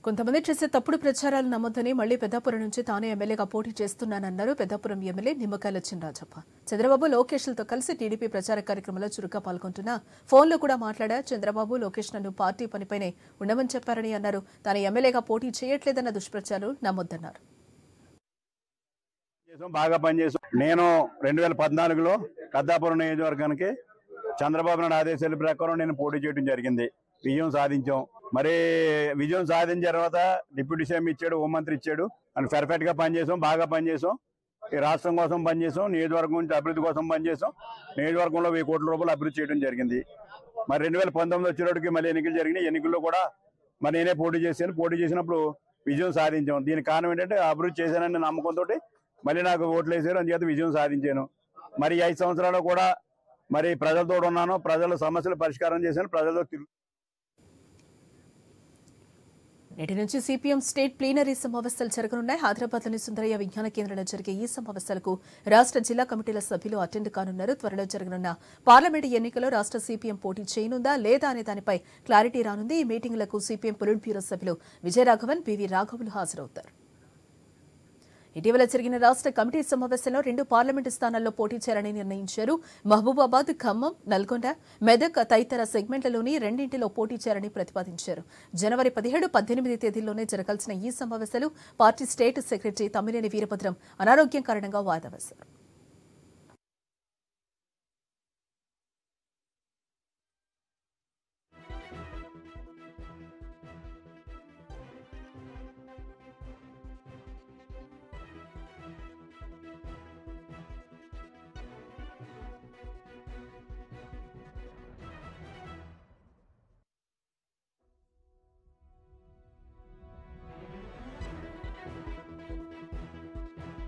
కొంతమంది చేసే తప్పుడు ప్రచారాలు నమ్మొద్దని మళ్లీ పెద్దాపురం నుంచి తానే ఎమ్మెల్యేగా పోటీ చేస్తున్నానన్నారు పెద్దాపురం ఎమ్మెల్యే నిమ్మకాయల చినరాజప్ప. చంద్రబాబు లోకేష్లతో కలిసి టీడీపీ ప్రచార కార్యక్రమంలో చురుగ్గా పాల్గొంటున్నా ఫోన్లో కూడా మాట్లాడా చంద్రబాబు లోకేష్ నన్ను పార్టీ పనిపైనే ఉండమని చెప్పారని అన్నారు. తాను ఎమ్మెల్యేగా పోటీ చేయట్లేదన్న దుష్ప్రచారాలు నమ్మొద్దన్నారు. బాగా పనిచేసాం. నేను 2014లో పెద్దాపురం నియోజకవర్గానికి చంద్రబాబు నాయుడు ఆదేశాల ప్రకారం నేను పోటీ చేయడం జరిగింది. విజయం సాధించాం. మరి విజయం సాధించిన తర్వాత డిప్యూటీ సీఎం ఇచ్చాడు, హోంమంత్రి ఇచ్చాడు. అని పర్ఫెక్ట్ గా పనిచేసాం, బాగా పనిచేసాం. ఈ రాష్ట్రం కోసం పనిచేసాం, నియోజకవర్గం నుంచి అభివృద్ధి కోసం పనిచేసాం. నియోజకవర్గంలో 1000 కోట్ల రూపాయలు అభివృద్ధి చేయడం జరిగింది. మరి 2019 వచ్చేటప్పటికి మళ్ళీ ఎన్నికలు జరిగినాయి. ఎన్నికల్లో కూడా మరి నేనే పోటీ చేశాను. పోటీ చేసినప్పుడు విజయం సాధించాం. దీనికి కారణం ఏంటంటే అభివృద్ధి చేశానని నమ్మకంతో మళ్ళీ నాకు ఓట్లు వేసారు, అందుచేత విజయం సాధించాను. మరి 5 సంవత్సరాలు కూడా మరి ప్రజలతో ఉన్నాను, ప్రజల సమస్యలు పరిష్కారం చేశాను, ప్రజలతో తిరుగు. నేటి నుంచి సిపిఎం స్టేట్ ప్లీనరీ సమావేశాలు జరగనున్నాయి. హైదరాబాద్లోని సుందరయ్య విజ్ఞాన కేంద్రంలో జరిగే ఈ సమావేశాలకు రాష్ట్ర జిల్లా కమిటీల సభ్యులు అటెండ్ కానున్నారు. త్వరలో జరగనున్న పార్లమెంటు ఎన్నికల్లో రాష్ట్ర సిపిఎం పోటీ చేయనుందా లేదా అనే దానిపై క్లారిటీ రానుంది. ఈ మీటింగులకు సిపిఎం పొలిట్ బ్యూరో సభ్యులు విజయరాఘవన్, పివి రాఘవులు హాజరవుతారు. ఇటీవల జరిగిన రాష్ట్ర కమిటీ సమావేశంలో 2 పార్లమెంటు స్థానాల్లో పోటీ చేయాలని నిర్ణయించారు. మహబూబాబాద్, ఖమ్మం, నల్గొండ, మెదక్ తదితర సెగ్మెంట్లలోని 2 పోటీ చేయాలని ప్రతిపాదించారు. జనవరి 17, 18 తేదీల్లోనే జరగాల్సిన ఈ సమావేశాలు party state secretary Tammineni Veerabhadram అనారోగ్యం కారణంగా వాయిదా వేశారు.